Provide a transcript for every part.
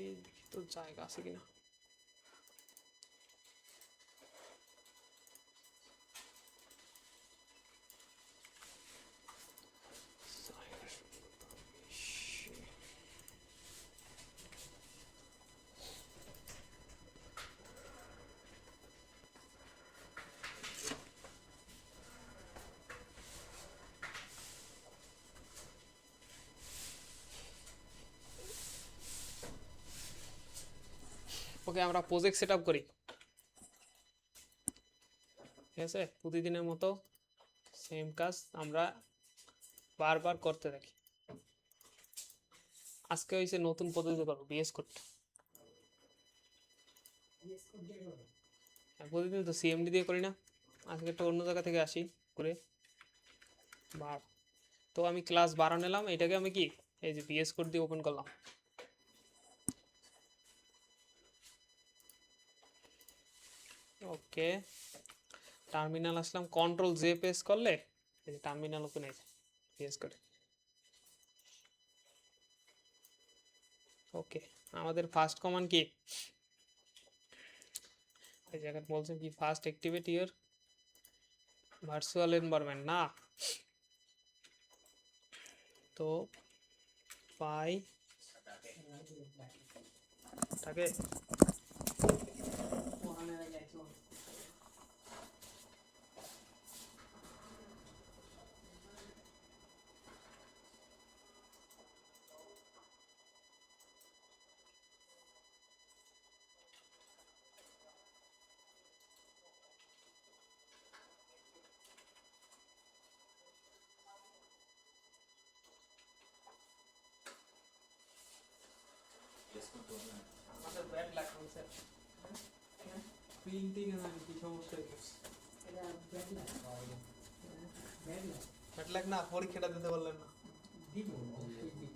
এই তো জায়গা আছে কিনা। ওকে, আমরা প্রজেক্ট সেট আপ করি। ঠিক আছে, প্রতিদিনের মতো সেম কাজ আমরা বারবার করতে থাকি। আজকে হয়েছে নতুন পদ্ধতি করবো, বিএস কোড। প্রতিদিন তো সিএমডি দিয়ে করি না, আজকে একটা অন্য জায়গা থেকে আসি করে বার। তো আমি ক্লাস 12 নিলাম, এটাকে আমি কি এই যে বিএস কোড দিয়ে ওপেন করলাম। ওকে, টার্মিনাল আসলাম, কন্ট্রোল জে প্রেস করলে এই যে টার্মিনাল ওপেন হয়ে যায় বিএস কোড। ওকে, আমাদের ফার্স্ট কমান্ড কি, এই জায়গায় বলছে কি first activate your virtual environment না, তো পাই তাকে আমাদের ব্যাড লাগ হচ্ছে প্রিন্টিং এর নাকি কি সমস্যা হচ্ছে, এটা ব্যাড লাগ ব্যাড লাগ না, পরীক্ষাটা দিতে পারলেন না। দিব দিব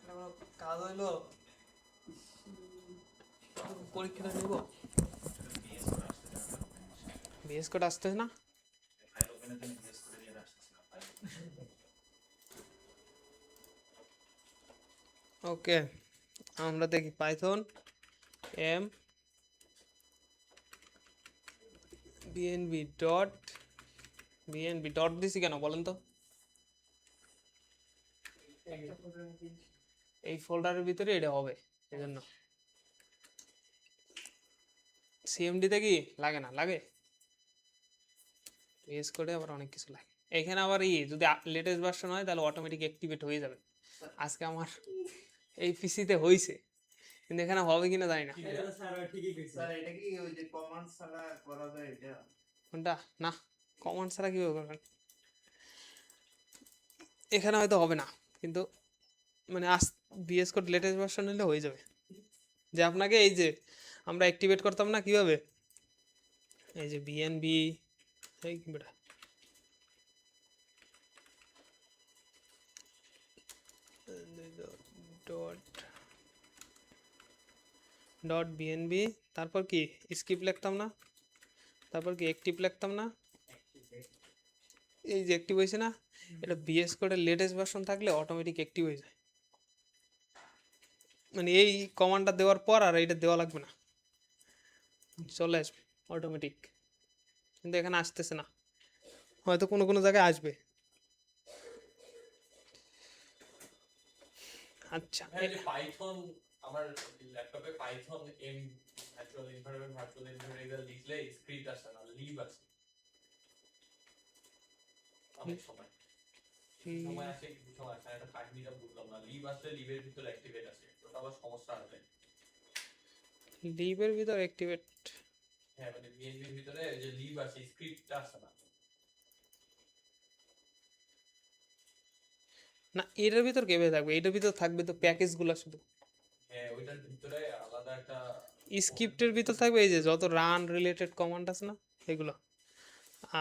এটা কোনো কাজ হইলো, পরীক্ষাটা নিব। বিএস কোড আসতেছে না, ওকে আমরা দেখি পাইথন এম বিএনবি ডট দিছি কেন বলেন তো, এই ফোল্ডারের ভিতরে এটা হবে, এজন্য সিএমডি তে কি লাগে না, লাগে বিএস কোডে আবার অনেক কিছু লাগে। এখানে আবার যদি লেটেস্ট ভার্সন হয় তাহলে অটোমেটিক অ্যাক্টিভেট হয়ে যাবে। আজকে আমার এই পিসিতে হইছে, কিন্তু এখানে হবে কিনা জানি না। কোনটা না, কমান্ড ছাড়া কিভাবে করবেন, এখানে হয়তো হবে না, কিন্তু মানে বিএস কোড লেটেস্ট ভার্সন হলে হয়ে যাবে। যে আপনাকে এই যে আমরা অ্যাক্টিভেট করতাম না কিভাবে, এই যে বিএনবি এই বেটা ডট বিএনবি, তারপর কি স্কিপ লিখতাম না, তারপর কি অ্যাক্টিভ লিখতাম না, এই যে অ্যাক্টিভ হয়েছে না, এটা বিএস কোডের লেটেস্ট ভার্সন থাকলে অটোমেটিক অ্যাক্টিভ হয়ে যায়। মানে এই কমান্ডটা দেওয়ার পর আর এইটা দেওয়া লাগবে না, চলে আসবে অটোমেটিক। কিন্তু এখানে আসতেছে না, হয়তো কোনো কোনো জায়গায় আসবে। আচ্ছা, পাইথন আমার ল্যাপটপে পাইথন এম ভার্চুয়াল এনভায়রনমেন্ট লিখলে স্ক্রিপ্ট আসে না, লিভ আসে অনেক সময়। সময় আসে কিছু সময় আসে না, এটা কাহিনীটা বুঝলাম না। লিভ আসলে লিভের ভিতর অ্যাক্টিভেট আসে, ওটা আবার সমস্যা হবে। লিভের ভিতর অ্যাক্টিভেট, হ্যাঁ মানে বিএনবির ভিতরে যে লিভ আসে স্ক্রিপ্টটা আসে না। না এটার ভিতর কেবে থাকবে, এটার ভিতর থাকবে তো প্যাকেজগুলো শুধু। হ্যাঁ ওইটার ভিতরে আলাদা একটা স্ক্রিপ্টের ভিতর থাকবে এই যে যত রান রিলেটেড কমান্ড আছে না এগুলো,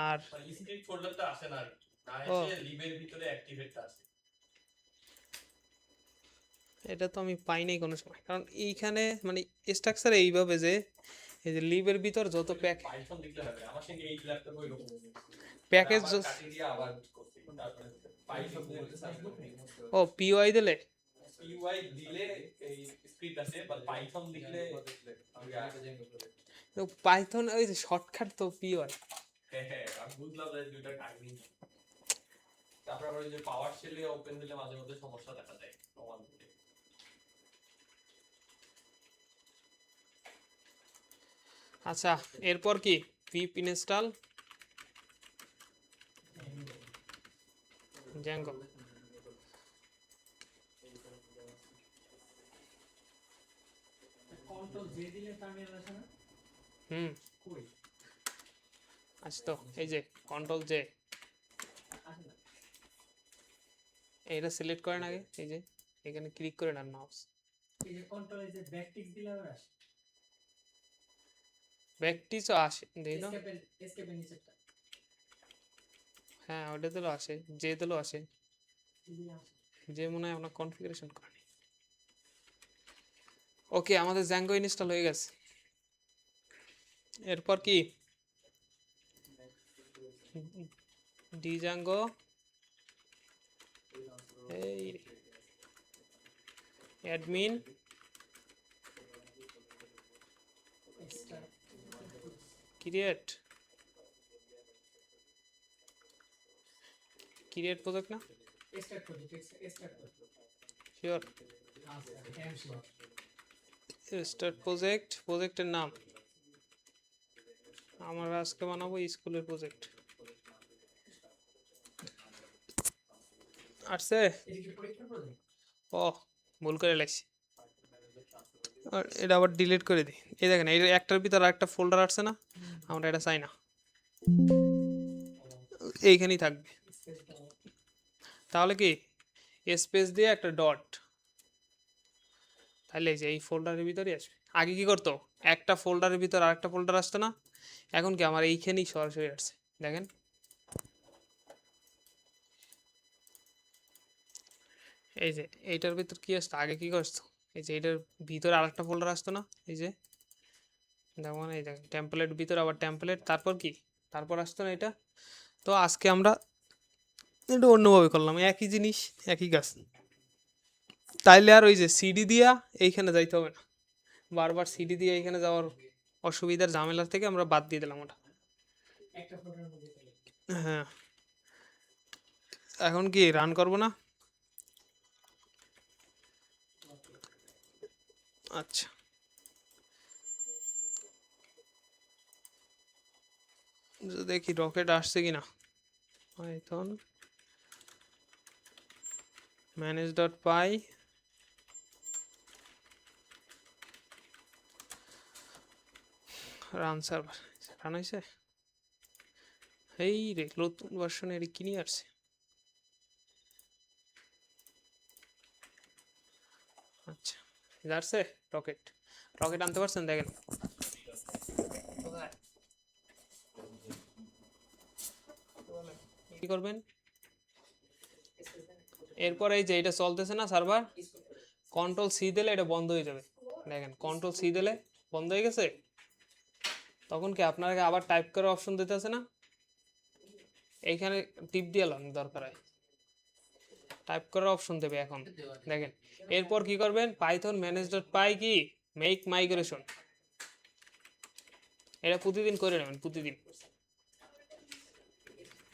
আর স্ক্রিপ্ট ফোল্ডারটা আসে না, না ও এসে লিভের ভিতরে অ্যাক্টিভেটটা আসে। এটা তো আমি পাই নাই কোনো সময়, কারণ এইখানে মানে স্ট্রাকচার এইভাবে যে এই যে লিভের ভিতর যত পাইথন লিখলে হবে, আমার সঙ্গে এই ল্যাপটপে ওইরকম প্যাকেজ কাটি দিয়ে আবার করতে, তারপরে পাইথন বলতে সার্চ করতে। ও পিওয়াই দিলে পিওয়াই দিলে এই স্ক্রিপ্ট আছে, বাট পাইথন দিলে তো পাইথন ওই যে শর্টকাট তো পিওর। হ্যাঁ হ্যাঁ, আমি বুঝলাম যে দুইটা কাহিনী। তারপর আবার ওই যে পাওয়ার শেলে ওপেন দিলে মাঝে মধ্যে সমস্যা দেখা যায় কমান্ড দিলে। আচ্ছা, এরপর কি পিপ ইনস্টল জ্যাঙ্গো। কন্ট্রোল জে দিলে টার্মিনাল আসে না? হুম, কই আচ্ছা তো এই যে কন্ট্রোল জে, আসে না? এটা সিলেক্ট করেন আগে, এই যে এখানে ক্লিক করে নেন মাউস। এই যে কন্ট্রোলে যে ব্যাক টিক দিলে আবার আসে। ব্যাকটিসও আসে দেখি তো। এসকেপের নিচেরটা হ্যাঁ ওটা দিলেও আসে, যে দিলেও আসে, যদি আসে। যে মনে হয় আপনার কনফিগারেশন করেনি। ওকে, আমাদের জ্যাঙ্গো ইনস্টল হয়ে গেছে। এরপর কি ডিজাঙ্গো, এই অ্যাডমিন ক্রিয়েট প্রজেক্ট না, স্টার্ট করতে স্টার্ট করতে শিওর আচ্ছা হ্যাঁ শিওর। স্টার্ট প্রজেক্টের নাম আমরা আজকে বানাবো স্কুলের প্রজেক্ট। আসছে, এটা কি পরীক্ষা প্রজেক্ট? ও ভুল করে লাগছি, আর এটা আবার ডিলিট করে দিই। এই দেখেন এই একটার ভিতর আরেকটা ফোল্ডার আসছে না, আমরা এটা চাই না, এইখানেই থাকবে। তাহলে কি স্পেস দিয়ে একটা ডট, তাহলে এই যে এই ফোল্ডারের ভিতরেই আসবে। আগে কি করতো, একটা ফোল্ডারের ভিতর আরেকটা ফোল্ডার আসতো না, এখন কি আমার এইখানেই সরাসরি আসছে। দেখেন এই যে এইটার ভিতর কি আসতো, আগে কি করতো, এই যে এইটার ভিতরে আরেকটা ফোল্ডার আসতো না, এই যে যেমন এই দেখেন টেমপ্লেট ভিতরে আবার টেমপ্লেট, তারপর কি তারপর আসতো না এটা। তো আজকে আমরা একটু অন্যভাবে করলাম, একই জিনিস একই কাজ। তাইলে আর ওই যে সিডি দিয়া এইখানে যাইতে হবে না, বারবার সিডি দিয়ে এইখানে যাওয়ার অসুবিধার ঝামেলার থেকে আমরা বাদ দিয়ে দিলাম ওটা। একটা ফোল্ডারের মধ্যে চলে হ্যাঁ, এখন কি রান করব না? আচ্ছা, দেখি রকেট আসছে কিনা। Python manage.py run server run হয়েছে। এই রে নতুন ভার্সনের কি নিয়ে আসছে। আচ্ছা যাচ্ছে রকেট, রকেট আনতে পারছেন দেখেন। কি করবেন এরপর, এই যে এটা চলতেছে না সার্ভার, কন্ট্রোল সি দিলে এটা বন্ধ হয়ে যাবে। দেখেন কন্ট্রোল সি দিলে বন্ধ হয়ে গেছে। তখন কি আপনাকে আবার টাইপ করার অপশন দিতে আছে না, এইখানে টিপ দিয়ে লাগানো দরকার হয়, টাইপ করার অপশন দেবে এখন। দেখেন এরপর কি করবেন, পাইথন manage.py কি মেক মাইগ্রেশন, এটা প্রতিদিন করে নেবেন, প্রতিদিন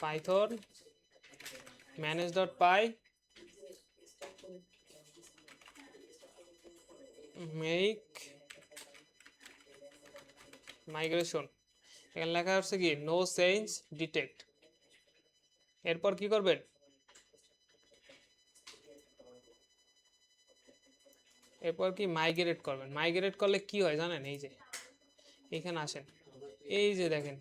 পাইথন manage.py মেক মাইগ্রেশন। এখানে লেখা হচ্ছে কি নো চেঞ্জ ডিটেক্ট। এরপর কি করবেন, এরপর কি মাইগ্রেট করবেন। মাইগ্রেট করলে কি হয় জানেন, এই যে এখানে আসেন, এই যে দেখেন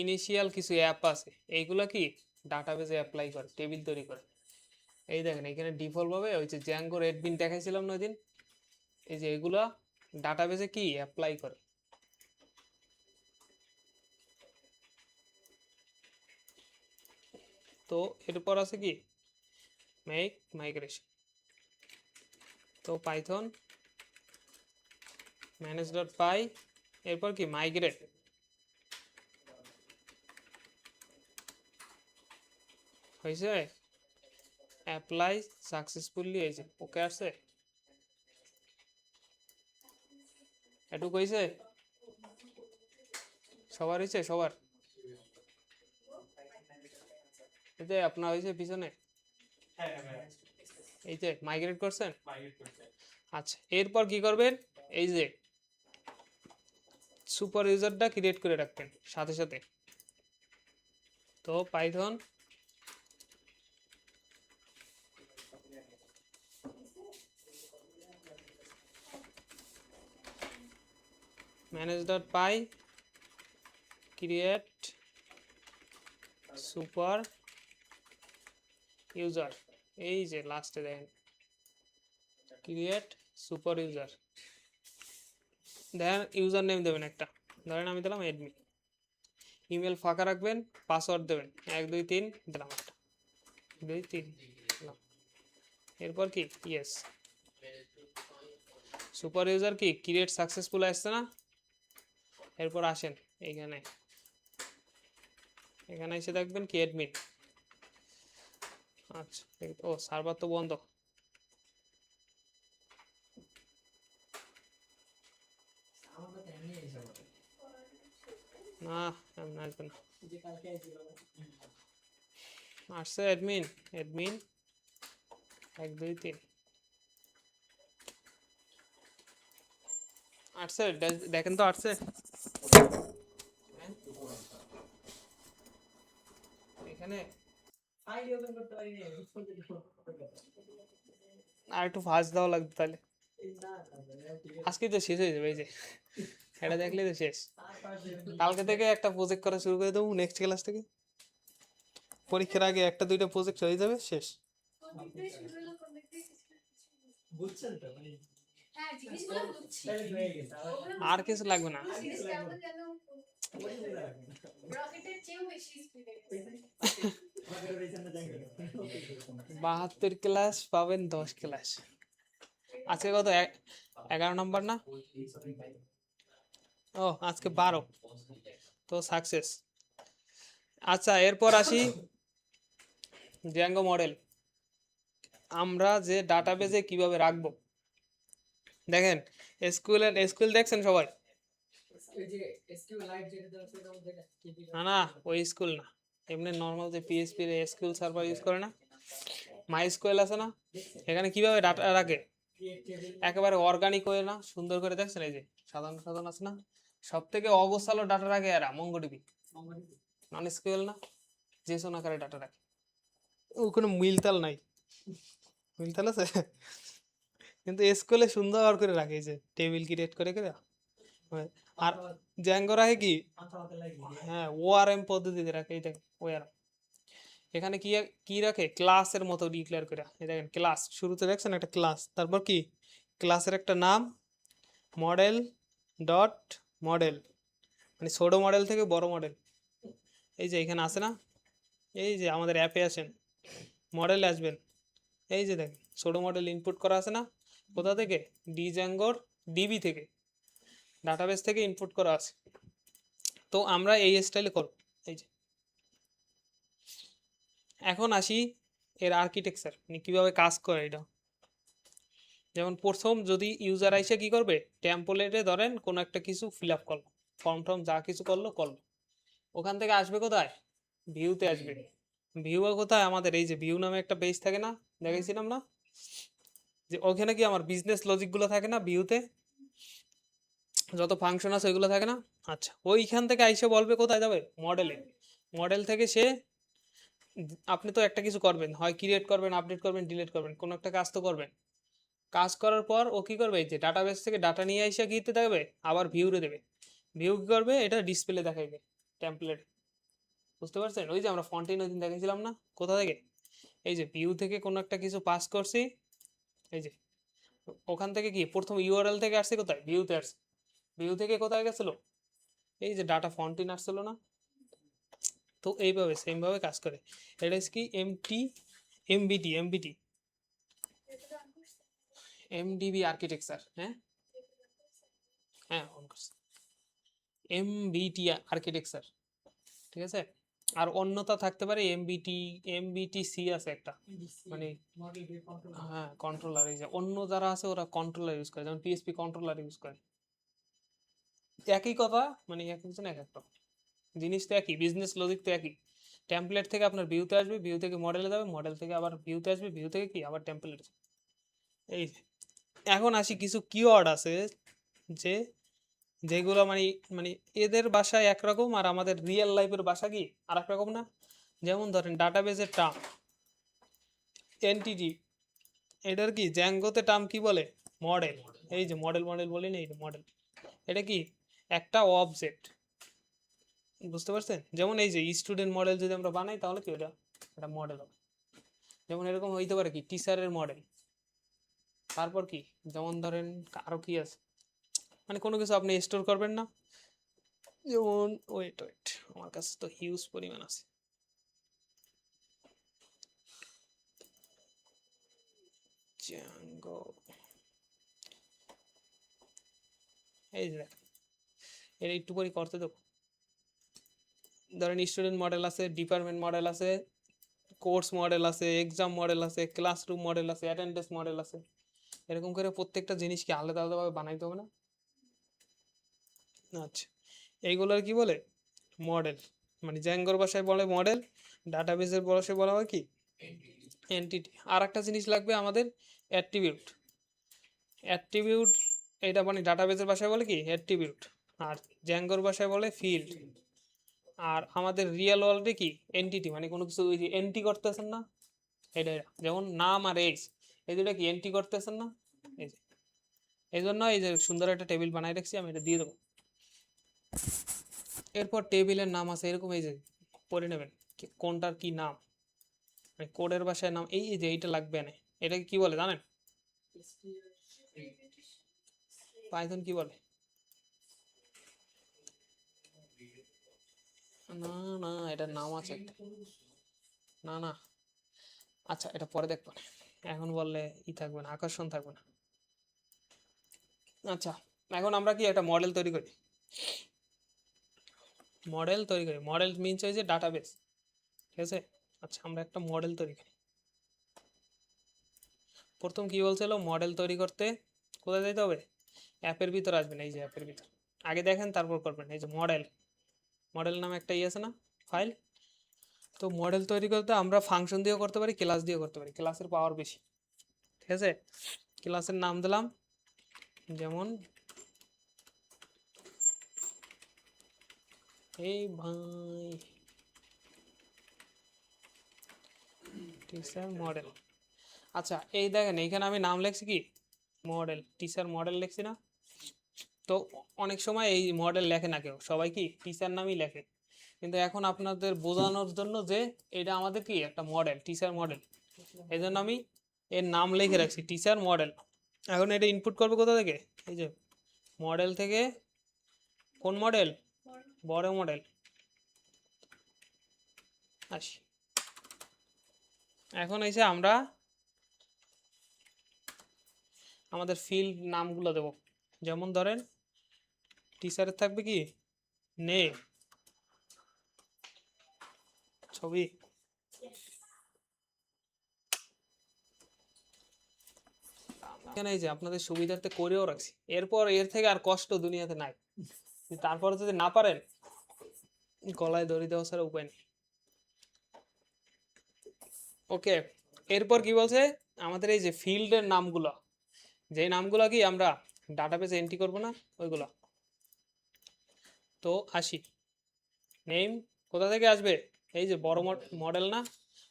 ইনিশিয়াল কিছু অ্যাপ আছে, এইগুলা কি ডাটাবেজে অ্যাপ্লাই করে, টেবিল তৈরি করে। এই দেখেন এখানে ডিফল্ট ভাবে ওই যে জ্যাঙ্গো রেডবিন দেখাইছিলাম না ওই দিন, এই যে এগুলা ডাটাবেজে কি অ্যাপ্লাই করে। তো এরপর আছে কি মেক মাইগ্রেশন। তো পাইথন manage.py এরপর কি মাইগ্রেট, হয়েছে। অ্যাপ্লাই সাকসেসফুলি, এই যে ওকে আসছে, এটুকু হয়েছে, সবার হয়েছে, সবার এই যে আপনার হয়েছে পিছনে, হ্যাঁ হ্যাঁ এই যে মাইগ্রেট করছেন। মাইগ্রেট করছে। আচ্ছা, এরপর কি করবেন, এই যে সুপার ইউজারটা ক্রিয়েট করে রাখবেন সাথে সাথে। তো Python manage.py create super user, এই যে লাস্টে দেখেন ক্রিয়েট সুপার ইউজার, দেখেন ইউজার নেম দেবেন একটা, ধরেন আমি দিলাম এডমিন, ইমেল ফাঁকা রাখবেন, পাসওয়ার্ড দেবেন 123 দিলাম একটা, 2 3 দিলাম, এরপর কি ইয়েস, সুপার ইউজার কি ক্রিয়েট সাকসেসফুল আসছে না, এরপর আসেন এইখানে, এখানে এসে দেখবেন কি অ্যাডমিন। আচ্ছা, ও সার্ভার তো বন্ধ, আমার কথা এমনি এসে বলে না এমন আসবে না, যে কালকে এসেছিল আসছে অ্যাডমিন, অ্যাডমিন 1 2 3 আসছে, দেখেন তো আসছে, এখানে ফাইল ওপেন করতে পারি না আর একটু ফাস্ট দেওয়া লাগবে তাহলে, না ঠিক আছে আজকে তো শেষ হয়ে যাবে, এই যে এটা দেখলে তো শেষ, আর পার দেবেন কালকে থেকে একটা প্রজেক্ট করা শুরু করে দেবো, নেক্সট ক্লাস থেকে পরীক্ষার আগে 1 2টা প্রজেক্ট হয়ে যাবে, শেষ। বুঝছেন তো মানে হ্যাঁ জিনিসগুলো বুঝছি তাহলে হয়ে গেছে আর কিছু লাগবে না, জিনিস কেমন যেন ওই যে লাগবে রকেটের চেয়েও বেশি স্পিডে আমাদের রিজন না জানি 72 ক্লাস পাবেন 10 ক্লাস, আজকে কত 11 নম্বর না, ও আজকে 12, তো সাকসেস। আচ্ছা, এরপর আসি জ্যাঙ্গো মডেল, আমরা যে ডাটাবেজে কিভাবে রাখবো, দেখেন এসকিউএল দেখছেন সবাই, ওই যে এসকিউ লাইভ যেটা দেওয়া সেটা মধ্যে কেপি না না ওই স্কুল না, এমনি নর্মাল যে পিএইচপি এর এসকিউএল সার্ভার ইউজ করে না, মাই স্কুয়েল আছে না, এখানে কিভাবে ডাটা রাখে, ক্রিয়েট টেবিল একেবারে অর্গানিক হয়ে না, সুন্দর করে দেখছেন, এই যে সাধারণ সাধারণ আছে না, সব থেকে অগোছালো ডাটা রাখে এরা মঙ্গোডিবি, নন এসকিউএল না, জেসন আকারে ডাটা রাখে, ও কোনো মিলতাল নাই, মিলতাল আছে কিন্তু এসকিউএল সুন্দর করে রাখে, এই যে টেবিল ক্রিয়েট করে করে, আর জ্যাঙ্গো রাখে কি, মাথা মাথা লাগি হ্যাঁ ওআরএম পদ্ধতিতে রাখে, এই দেখেন ওআরএম, এখানে কি কি রাখে ক্লাসের মতো ডিক্লেয়ার করে, এই দেখেন ক্লাস শুরুতে দেখছেন একটা ক্লাস, তারপর কি ক্লাসের একটা নাম, মডেল ডট মডেল, মানে ছোট মডেল থেকে বড় মডেল, এই যে এখানে আছে না, এই যে আমাদের অ্যাপে আসেন মডেল আসবেন, এই যে দেখেন ছোট মডেল ইনপুট করা আছে না, কোথা থেকে ডিজ্যাঙ্গোর ডিবি থেকে, ডাটাবেস থেকে ইনপুট করা আছে, তো আমরা এই স্টাইলে করব, এই যে এখন আসি এর আর্কিটেকচার, মানে কিভাবে কাজ করে এটা, যেমন প্রথম যদি ইউজার আইসে কি করবে, টেম্পলেটে ধরেন কোনো একটা কিছু ফিল আপ করলো, ফর্ম টর্ম যা কিছু করলো, ওখান থেকে আসবে কোথায়, ভিউতে আসবে, ভিউ কোথায় আমাদের, এই যে ভিউ নামে একটা পেজ থাকে না, দেখেছিলাম না, যে ওখানে কি আমার বিজনেস লজিকগুলো থাকে না, ভিউতে যত ফাংশন আছে ওইগুলো থাকে না, আচ্ছা ওইখান থেকে আইসে বলবে কোথায় যাবে, মডেলে, মডেল থেকে সে, আপনি তো একটা কিছু করবেন, হয় ক্রিয়েট করবেন, আপডেট করবেন, ডিলিট করবেন, কোনো একটা কাজ তো করবেন, কাজ করার পর ও কি করবে, এই যে ডাটাবেস থেকে ডাটা নিয়ে এসে কি দিতে দেবে, আবার ভিউরে দেবে, ভিউ কি করবে, এটা ডিসপ্লে দেখাইবে টেমপ্লেট, বুঝতে পারছেন, ওই যে আমরা ফন্টেন ওই দিন দেখেছিলাম না, কোথা থেকে, এই যে ভিউ থেকে কোনো একটা কিছু পাস করছি, এই যে ওখান থেকে কি প্রথম ইউআরএল থেকে আসছে কোথায়, ভিউতে আসছে, ভিউ থেকে কোথায় গেছিল, এই যে ডাটা ফন্টেন আসছিল না, তো এইভাবে সেম ভাবে কাজ করে, এটা কি এমবিটি এমডিবি আর্কিটেকচার, হ্যাঁ হ্যাঁ অন করছি, এমবিটি আর্কিটেকচার, ঠিক আছে, আর অন্যতা থাকতে পারে এমবিটিসি আছে একটা, মানে মডেল দিয়ে কন্ট্রোল হ্যাঁ কন্ট্রোলার। এই যে অন্য যারা আছে ওরা কন্ট্রোলার ইউজ করে, যেমন পিএসপি কন্ট্রোলার ইউজ করে। একই কথা, মানে এক একজন এক একটা জিনিস তো একই, বিজনেস লজিক তো একই। টেমপ্লেট থেকে আপনার ভিউতে আসবে, ভিউ থেকে মডেলে যাবে, মডেল থেকে আবার ভিউতে আসবে, ভিউ থেকে কি আবার টেমপ্লেট। এই যে। এখন আসি কিছু কিওয়ার্ড আছে যে যেগুলো মানে মানে এদের ভাষায় একরকম আর আমাদের রিয়েল লাইফের ভাষা কি আর এক রকম না। যেমন ধরেন ডাটাবেজের টার্ম এনটিটি, এটার কি জ্যাঙ্গোতে টার্ম কি বলে? মডেল। এই যে মডেল মডেল বলি না, এই যে মডেল, এটা কি একটা অবজেক্ট, বুঝতে পারছেন? যেমন এই যে স্টুডেন্ট মডেল যদি আমরা বানাই তাহলে কি ওটা একটা মডেল হবে। যেমন এরকম হইতে পারে কি টিচারের মডেল। তারপর কি যেমন ধরেন আরো কি আছে, মানে কোনো কিছু আপনি স্টোর করবেন না, যেমন ওয়েট ওয়েট আমার কাছে তো হিউজ পরিমাণ আছে। Django, এই যে দেখেন, এটা একটু পরে করতে দেবো। ধরেন স্টুডেন্ট মডেল আছে, ডিপার্টমেন্ট মডেল আছে, কোর্স মডেল আছে, এক্সাম মডেল আছে, ক্লাসরুম মডেল আছে, অ্যাটেন্ডেন্স মডেল আছে। এরকম করে প্রত্যেকটা জিনিসকে আলাদা আলাদাভাবে বানাইতে হবে না? আচ্ছা, এইগুলোর কি বলে? মডেল। মানে জ্যাঙ্গোর ভাষায় বলে মডেল, ডাটাবেসের ভাষায় বলা হয় কি এনটিটি। আর একটা জিনিস লাগবে আমাদের, অ্যাট্রিবিউট। অ্যাট্রিবিউট এটা মানে ডাটাবেসের ভাষায় বলে কি অ্যাট্রিবিউট, আর জ্যাঙ্গোর ভাষায় বলে ফিল্ড। আর আমাদের রিয়েল ওয়ার্ল্ডে কি এনটিটি, মানে কোনো কিছু ওই যে এন্ট্রি করতেছেন না, এটা যেমন নাম আর এজ, এই দুটা কি এন্ট্রি করতেছেন না, এই যে এই জন্য এই যে সুন্দর একটা টেবিল বানাই রাখছি, আমি এটা দিয়ে দেবো। এরপর টেবিলের নাম আছে এরকম, এই যে পড়ে নেবেন কোনটার কি নাম, মানে কোডের ভাষায় নাম। এই যে এইটা লাগবে না, এটাকে কি বলে জানেন? পাইথন কি বলে? না না, এটার নাম আছে একটা। না না, আচ্ছা এটা পরে দেখবো না, এখন বললে ই থাকবে না, আকর্ষণ থাকবে না। আচ্ছা, এখন আমরা কি একটা মডেল তৈরি করি। মডেল মিনস হয়েছে ডাটাবেস, ঠিক আছে? আচ্ছা, আমরা একটা মডেল তৈরি করি। প্রথম কি বলছিল, মডেল তৈরি করতে কোথায় যেতে হবে? অ্যাপের ভিতর আসবেন, এই যে অ্যাপের ভিতর আগে দেখেন তারপর করবেন। এই যে মডেল, মডেল নামে একটা আছে না ফাইল। তো মডেল তৈরি করতে আমরা ফাংশন দিয়েও করতে পারি, ক্লাস দিয়েও করতে পারি, ক্লাসের পাওয়ার বেশি, ঠিক আছে? ক্লাসের নাম দিলাম যেমন, এই ভাই টিচার মডেল। আচ্ছা এই দেখেন এইখানে আমি নাম লিখছি কি মডেল, টিচার মডেল লিখছি না? তো অনেক সময় এই মডেল লেখে না কেউ, সবাই কি টিচার নামই লেখে। কিন্তু এখন আপনাদের বোঝানোর জন্য যে এটা আমাদের কি একটা মডেল, টিচার মডেল, এই জন্য আমি এর নাম লিখে রাখছি টিচার মডেল। এখন এটা ইনপুট করবে কোথা থেকে? এই যে মডেল থেকে। কোন মডেল? বড় মডেল। আসি, এখন এসে আমরা আমাদের ফিল্ড নামগুলো দেব। যেমন ধরেন টিচারের থাকবে কি নে ছবি, এখানে এই যে আপনাদের সুবিধার্থে করেও রাখছি। এরপর এর থেকে আর কষ্ট দুনিয়াতে নাই, তারপরে যদি না পারেন গলায় দড়ি দেওয়া ছাড়া উপায় নেই। ওকে, এরপর কি বলছে আমাদের এই যে ফিল্ডের নামগুলো, যে নামগুলো কি আমরা ডাটাবেসে এন্ট্রি করব না ওইগুলো। তো আসি, নেম কোথা থেকে আসবে? এই যে বড় মডেল না,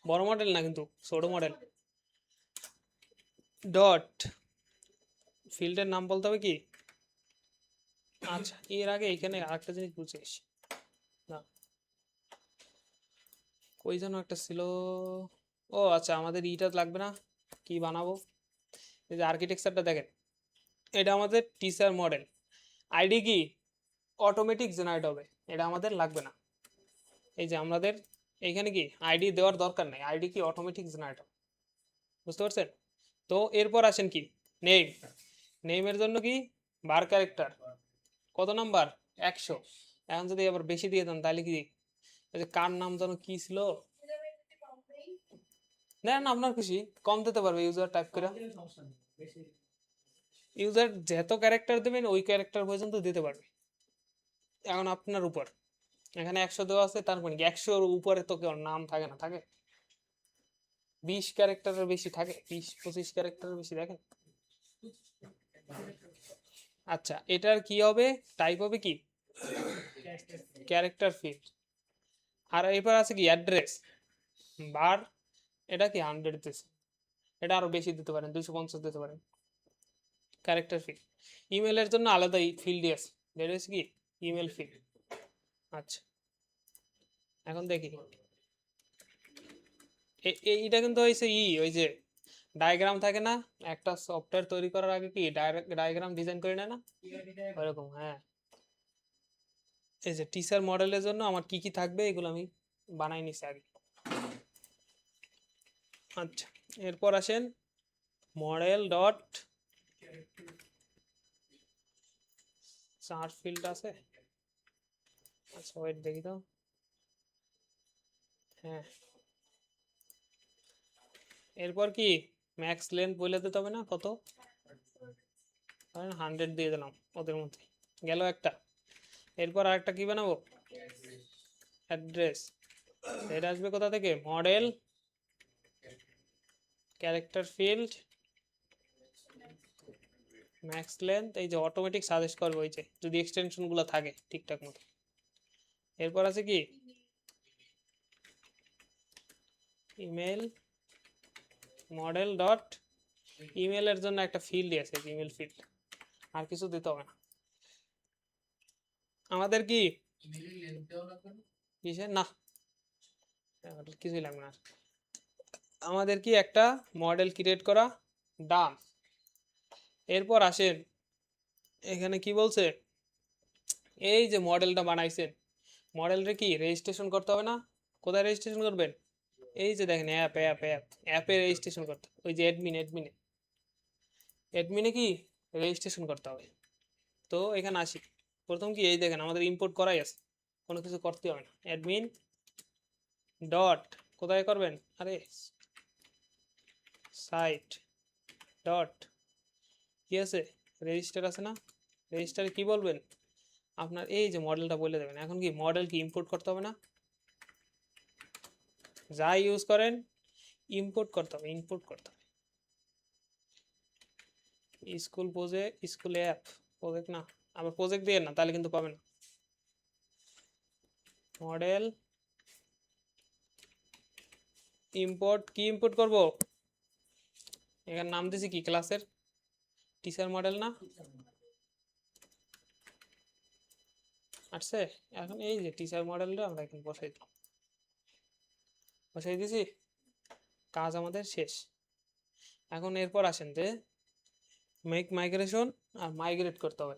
বড় মডেল না কিন্তু ছোট মডেল, ডট ফিল্ডের নাম বলতে হবে কি। আচ্ছা এর আগে এখানে আরেকটা জিনিস বুঝিস না, কই যেন একটা ছিল। ও আচ্ছা, আমাদের ইটা লাগবে না, কি বানাবো? এই যে আর্কিটেকচারটা দেখেন, এটা আমাদের টিচার মডেল। আইডি কি অটোমেটিক জেনারেট হবে, এটা আমাদের লাগবে না। এই যে আমাদের এইখানে কি আইডি দেওয়ার দরকার নেই, আইডি কি অটোমেটিক জেনারেট হবে, বুঝতে পারছেন? তো এরপর আসেন কি নেম, নেমের জন্য কি বার ক্যারেক্টার, কত নাম্বার 100। এখন যদি আবার বেশি দিয়ে দেন তাহলে কি এই যে কার নাম যেন কি ছিল, Usability কমপ্লেইন না আপনার খুশি কম দিতে পারবে ইউজার টাইপ করে। কোনো সমস্যা নেই বেশি ইউজার যত ক্যারেক্টার দেবেন ওই ক্যারেক্টার পর্যন্ত দিতে পারবে। এখন আপনার উপর, এখানে 100 দেওয়া আছে, তার মানে 100-র উপরে তো কেউ নাম থাকে না, থাকে 20 ক্যারেক্টারের বেশি থাকে, 20-25 ক্যারেক্টারের বেশি দেখেন। আচ্ছা এটার কি হবে, টাইপ হবে কি ক্যারেক্টার ফিল্ড। আর এবার আছে কি অ্যাড্রেস বার, এটা কি 100 দিতেছে, এটা আরো বেশি দিতে পারেন, 250 দিতে পারেন। ক্যারেক্টার ফিল্ড, ইমেলের জন্য আলাদা ফিল্ডই আছে, যেটা হচ্ছে কি ইমেল ফিল্ড। আচ্ছা এখন দেখি এইটা কিন্তু হয়েছে ওই যে ডায়াগ্রাম থাকে না, একটা সফটওয়্যার তৈরি করার আগে কি ডায়াগ্রাম ডিজাইন করে নেয় না, ওরকম। হ্যাঁ এই যে টিচার মডেলের জন্য আমার কি কি থাকবে এগুলো আমি বানাই নিছি আগে। আচ্ছা এরপর আসেন মডেল ডট সার্চ ফিল্ড আছে। আচ্ছা ওয়েট দেখি তো, হ্যাঁ এরপর কি ম্যাক্স লেন্থ বলে দিতে হবে না, কত 100 দিয়ে দিলাম, ওদের মধ্যে গেল একটা। এরপর আরেকটা কি বানাবো, অ্যাড্রেস, এটা আসবে কোথা থেকে, model character field max length, এই যে অটোমেটিক সাজেস্ট করবে ওই যে যদি এক্সটেনশন গুলো থাকে ঠিকঠাক মতো। এরপর আছে কি ইমেল মডেল ডট ইমেলের জন্য একটা ফিল্ড আছে, ইমেল ফিল্ড, আর কিছু দিতে হবে না আমাদের। কি মিলি লেন্থ দেওয়া লাগবে না কিসে না, ওটা কিছুই লাগবে না আর। আমাদের কি একটা মডেল ক্রিয়েট করা ডান। এরপর আসেন এখানে কি বলছে, এই যে মডেলটা বানাইছেন মডেলটা কি রেজিস্ট্রেশন করতে হবে না, কোথায় রেজিস্ট্রেশন করবেন, এই যে দেখেন অ্যাপে রেজিস্ট্রেশন করতে হবে। ওই যে অ্যাডমিনে কি রেজিস্ট্রেশন করতে হবে। তো এখানে আসি, প্রথম কি এই দেখেন আমাদের ইম্পোর্ট করাই আছে, কোনো কিছু করতে হবে না, অ্যাডমিন ডট কোথায় করবেন, আরে সাইট ডট কি আছে রেজিস্টার আছে না, রেজিস্টারে কি বলবেন আপনার এই যে মডেলটা বলে দেবেন। এখন কি মডেল কি ইম্পোর্ট করতে হবে না, যা ইউজ করেন ইম্পোর্ট করতে হবে, school project, school app project না, আবার প্রজেক্ট দিয়ে না তাহলে কিন্তু পাবেন না। মডেল ইম্পোর্ট কি ইম্পোর্ট করব, এখানে নাম দিছি কি ক্লাসের টিচার মডেল না আসছে। এখন এই যে টিচার মডেলটা আমরা এখানে বসাই দিছি, কাজ আমাদের শেষ। এখন এরপর আসেন যে মেক মাইগ্রেশন আর মাইগ্রেট করতে হবে।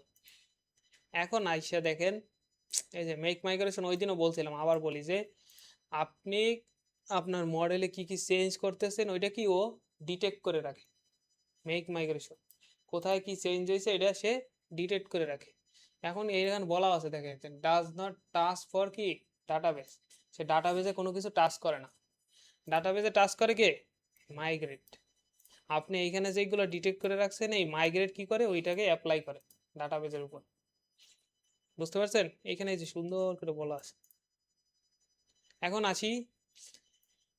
এখন আইসা দেখেন এই যে মেক মাইগ্রেশন, ওই দিনও বলছিলাম আবার বলি যে আপনি আপনার মডেলে কি কি চেঞ্জ করতেছেন ওইটা কি ও ডিটেক্ট করে রাখে। মেক মাইগ্রেশন কোথায় কি চেঞ্জ হয়েছে এটা সে ডিটেক্ট করে রাখে। এখন এইখানে বলা আছে দেখেন ডাজ নট টাচ ফর কি ডাটাবেস, সে ডাটাবেসে কোনো কিছু টাচ করে না, ডাটাবেসে টাচ করে কে মাইগ্রেট। আপনি এইখানে যেগুলো ডিটেক্ট করে রাখছেন এই মাইগ্রেট কি করে ওইটাকে অ্যাপ্লাই করে ডাটাবেসের উপর, বুঝতে পারছেন, এখানে এই যে সুন্দর করে বলা আছে। এখন আসি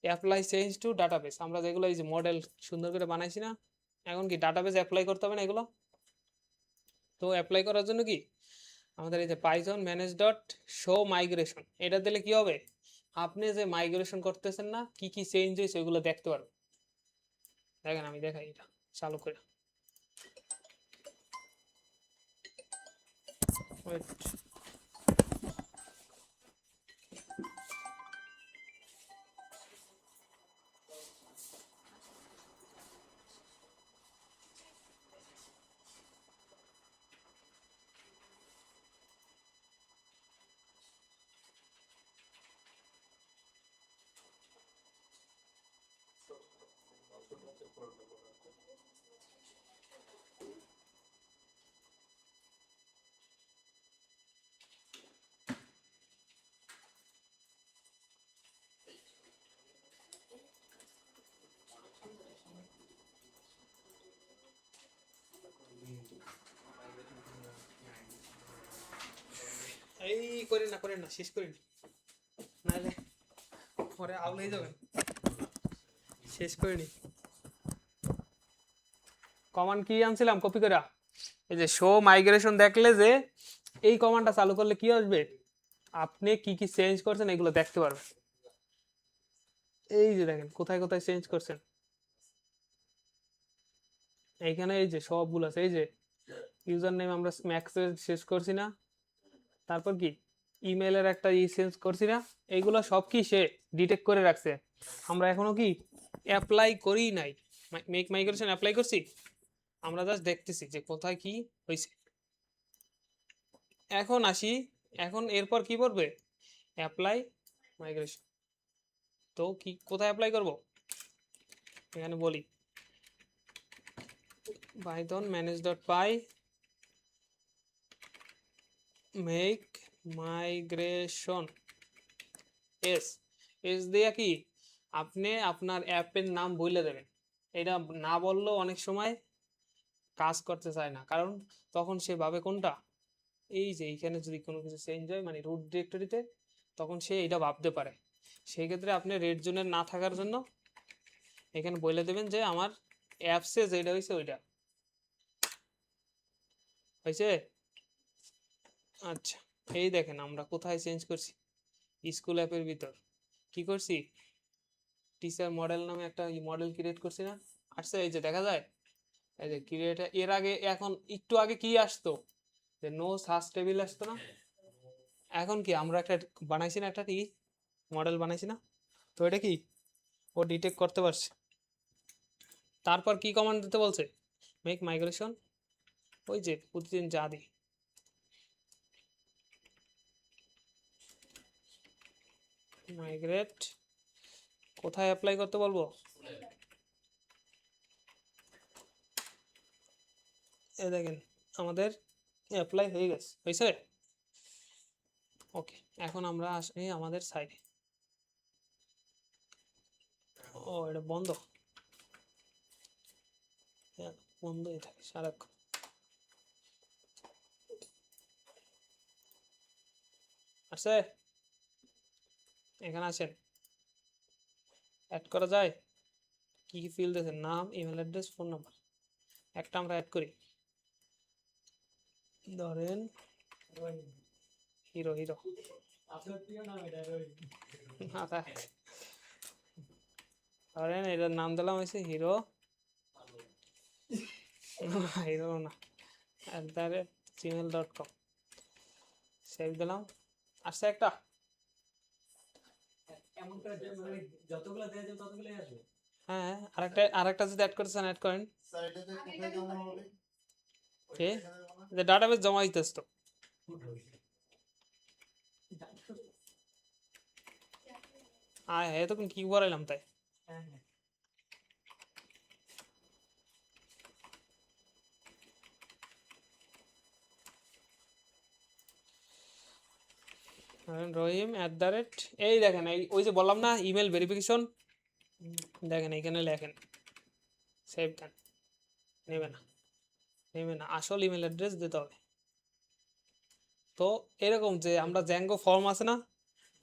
অ্যাপ্লাই চেঞ্জ টু ডাটাবেস, আমরা যেগুলো এই যে মডেল সুন্দর করে বানাইছি না, এখন কি ডাটাবেস অ্যাপ্লাই করতে হবে না এগুলো। তো অ্যাপ্লাই করার জন্য কি আমাদের এই যে Python manage dot show migration, এটা দিলে কি হবে আপনি যে মাইগ্রেশন করতেছেন না কি কি চেঞ্জ হয়েছে ওইগুলো দেখতে পারবেন। দেখেন আমি দেখাই এটা চালু করে, ওয়েট করেন না শেষ করেন, নাহলে পরে আউলেই যাবেন। শেষ করে নি। কমান্ড কি আনছিলাম কপি করা, এই যে শো মাইগ্রেশন দেখলে যে এই কমান্ডটা চালু করলে কি আসবে, আপনি কি কি চেঞ্জ করছেন এগুলো দেখতে পারবেন। এই যে দেখেন কোথায় কোথায় চেঞ্জ করছেন, এইখানে এই যে সবগুলো আছে। এই যে ইউজার নেম আমরা ম্যাক্স শেষ করছি না, তারপর কি ইমেলের একটা চেঞ্জ করছি না, এইগুলো সব কি সে ডিটেক্ট করে রাখছে। আমরা এখনো কি অ্যাপ্লাই করি নাই, মেক মাইগ্রেশন অ্যাপ্লাই করছি, আমরা জাস্ট দেখতেছি যে কোথায় কি হয়েছে। এখন আসি, এখন এরপর কি করবে, অ্যাপ্লাই মাইগ্রেশন। তো কি কোথায় অ্যাপ্লাই করব, এখানে বলি python manage.py make migration S S দিয়া কি আপনি আপনার অ্যাপের নাম বলে দেবেন। এটা না বললেও অনেক সময় কাজ করতে চায় না, কারণ তখন সে ভাবে কোনটা, এই যে এইখানে যদি কোনো কিছু চেঞ্জ হয় মানে রুট ডিরেক্টরিতে, তখন সে এটা ভাবতে পারে। সেই ক্ষেত্রে আপনি রেড জোনের না থাকার জন্য এখানে বলে দেবেন যে আমার অ্যাপসে যেটা হয়েছে ওইটা হয়েছে। আচ্ছা, এই দেখেন আমরা কোথায় চেঞ্জ করছি, স্কুল অ্যাপের ভিতর কি করছি, টিচার মডেল নামে একটা মডেল ক্রিয়েট করছি না, আসছে এই যে দেখা যায়, এই যে ক্রিয়েট। এর আগে এখন একটু আগে কি আসতো, যে নো সার্চ টেবিল আসতো না, এখন কি আমরা একটা বানাইছি না, একটা মডেল বানাইছি না, তো এটা কি ও ডিটেক্ট করতে পারছে। তারপর কি কমান্ড দিতে বলছে, মেক মাইগ্রেশন, ওই যে প্রতিদিন যা দিই মাইগ্রেট, কোথায় অ্যাপ্লাই করতে বলবো, এই দেখেন আমাদের অ্যাপ্লাই হয়ে গেছে, হয়েছে। ওকে, এখন আমরা আসি আমাদের সাইডে। ও এটা বন্ধ, হ্যাঁ বন্ধই থাকে সারাক্ষণ। আসছে, এখানে আসেন, অ্যাড করা যায়, কি কি ফিল্ড দিয়েছেন, নাম, ইমেল অ্যাড্রেস, ফোন নাম্বার, একটা আমরা অ্যাড করি, ধরেন হিরো হিরো, আপনার প্রিয় নাম এটা রোহিত। ধরেন এটার নাম দিলাম হয়েছে হিরো, হিরো না @gmail.com, সেভ দিলাম, আসছে একটা। এমন করে যে মানে যতগুলো দেয়া যায় ততগুলোই আসবে। হ্যাঁ আরেকটা যদি অ্যাড করতে চান অ্যাড করেন। কে যে ডাটাবেস জমা দিতেছ তো, আয় হ্যাঁ তখন কি বলাইলাম তাই। হ্যাঁ হ্যাঁ রহিম এই দেখেন এই ওই যে বললাম না ইমেল ভেরিফিকেশন, দেখেন এখানে লেখেন সেভ দেন, নেবে না নেবে না, আসল ইমেল অ্যাড্রেস দিতে হবে। তো এরকম যে আমরা জ্যাঙ্গো ফর্ম আছে না,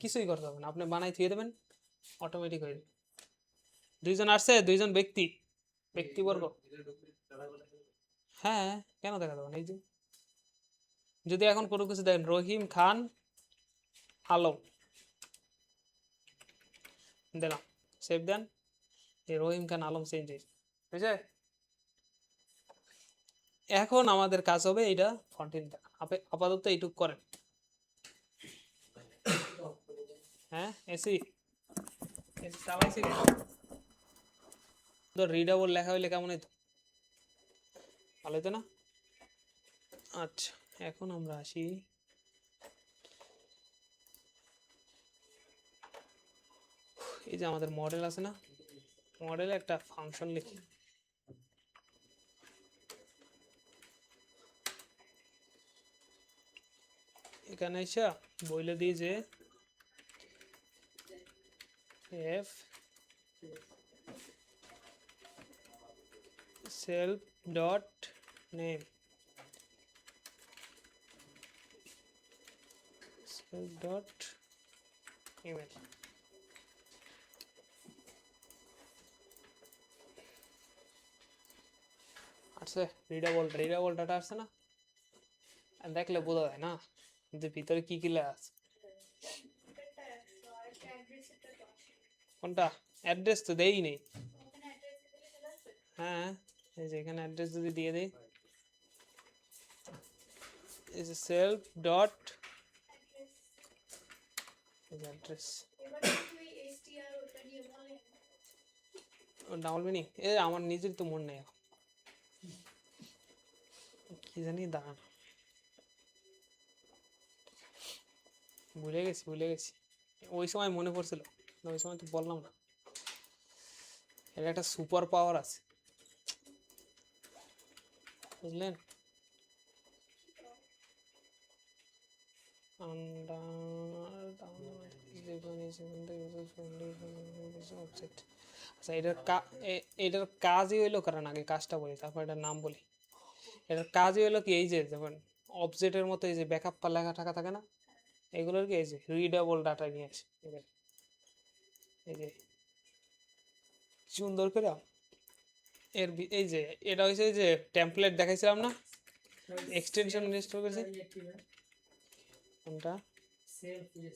কিছুই করতে হবে না, আপনি বানাই থুয়ে দেবেন, অটোমেটিক হয়ে যাবে। দুইজন আসছে, দুইজন ব্যক্তিবর্গ, হ্যাঁ কেন দেখা যাবে না, এই যে যদি এখন কোনো কিছু দেখেন রহিম খান আলম দিলাম, সেভ দেন, এই রহিম খান আলম চেঞ্জ হয়েছে, বুঝছে। এখন আমাদের কাজ হবে এইটা কন্টিনিউ দেখা, আপাতত এইটুক করেন। হ্যাঁ এসি চালাইছি তো, রিডাবল লেখা হইলে কেমন হইতো, ভালো হইতো না। আচ্ছা এখন আমরা আসি, এই যে আমাদের মডেল আছে না, মডেলে একটা ফাংশন লিখি, এখানে এসে বইলে দিই যে F self dot name dot email আসছে রিডাবল ডাটা আসছে না, আর দেখলে বোঝা যায় না যে ভিতরে কি কি লেখা আছে। এটা একটা অ্যাড্রেস এটা তো আসে কোনটা? অ্যাড্রেস তো দেই নেই। ওখানে অ্যাড্রেস দিলে চলে আসবে হ্যাঁ, এই যে এখানে অ্যাড্রেস যদি দিয়ে দিই, এই যে সেলফ ডট অ্যাড্রেস অ্যাড্রেস, এবার তুই এসটিআর ওটা দিয়ে বলেন ডাবল মিনিং এ আমার নিজের তো মনে নেই এখন। কি জানি, দাঁড়ান, ভুলে গেছি। ওই সময় মনে পড়ছিল, ওই সময় তো বললাম না, এটা একটা সুপার পাওয়ার আছে, বুঝলেন? আচ্ছা, এটার কাজই হইলো, কারণ আগে কাজটা বলি তারপর এটার নাম বলি। এটার কাজই হইলো কি, এই যে যেমন অবজেক্টের মতো এই যে ব্যাকআপ লেখা টাকা থাকে না, এগুলোর কি এই যে রিডেবল ডাটা নিয়ে আসে। এই যে সুন্দর করে এই যে এটা হচ্ছে যে টেমপ্লেট দেখাইছিলাম না, এক্সটেনশন ইনস্টল করেছি। কোনটা? সেলফ যে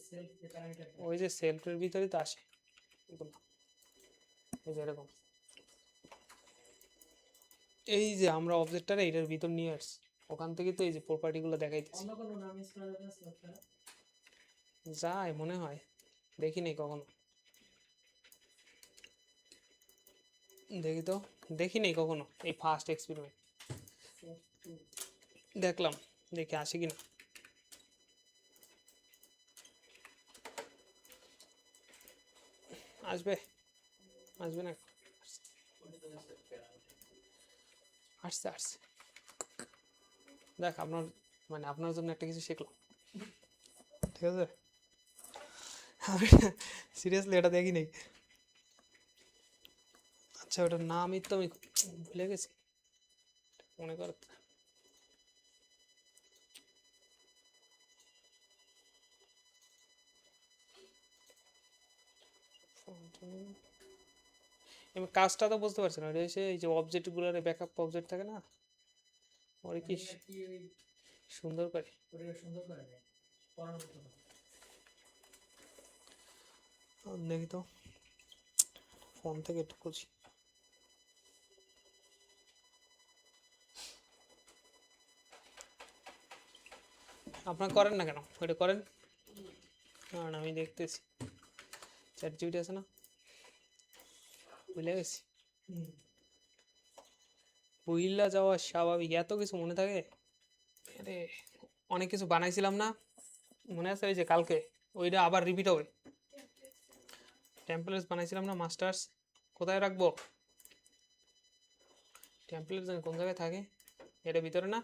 প্যারামিটার ওই যে সেলফের ভিতরেই তো আসে এগুলো, এই যে এরকম। এই যে আমরা অবজেক্টটা এটার ভিতর নিয়ে আসছি, ওখান থেকে তো এই যে প্রপার্টিগুলো দেখাইতেছি। অন্য কোনো নাম ইউজ করা যাবে না সেলফটা যায় মনে হয়, দেখিনি কখনো, দেখিনি কখনো, এই ফার্স্ট এক্সপেরিমেন্ট দেখলাম, দেখি আসে কিনা। আসবে আসবে না, আসছে আসছে। দেখ আপনার, মানে আপনার জন্য একটা কিছু শিখলাম, ঠিক আছে? আমি সিরিয়াসলি এটা দেখি নাই। আচ্ছা, ওটার নামই তো আমি ভুলে গেছি, মনে কর। আমি কাজটা তো বুঝতে পারছি না, এটা হচ্ছে এই যে অবজেক্টগুলোর ব্যাকআপ অবজেক্ট থাকে না, ওরে কি কি ওই সুন্দর করে। ওটা সুন্দর করে দেয় পড়ার মতো না। দেখি তো, ফোন থেকে একটু খুঁজি। আপনার করেন না কেন, ওইটা করেন, কারণ আমি দেখতেছি চ্যাট জিপিটি আছে না, ভুলে গেছি। ভুইলা যাওয়া স্বাভাবিক, এত কিছু মনে থাকে। আরে অনেক কিছু বানাইছিলাম না, মনে আছে? ওই যে কালকে ওইটা আবার রিপিট হবে। টেমপ্লেটস বানাইছিলাম না, মাস্টার্স কোথায় রাখবো? টেমপ্লেট জানি কোন জায়গায় থাকে, এটা ভিতরে না,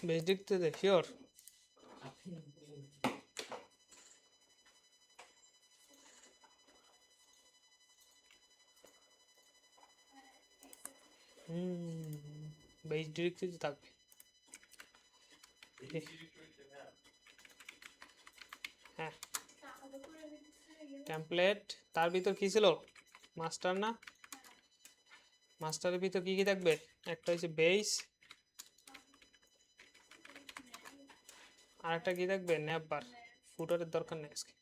বেশ দেখতে শিওর। বেশ ডিরেক্টরিতে থাকবে। হ্যাঁ, তাহলে করে দিতে টেমপ্লেট, তার ভিতর কি ছিল? মাস্টার না, মাস্টারের ভিতর কি কি থাকবে? একটা হচ্ছে বেস, আর একটা কি থাকবে? ন্যাপ বার। ফুটারের দরকার নেই আজকে,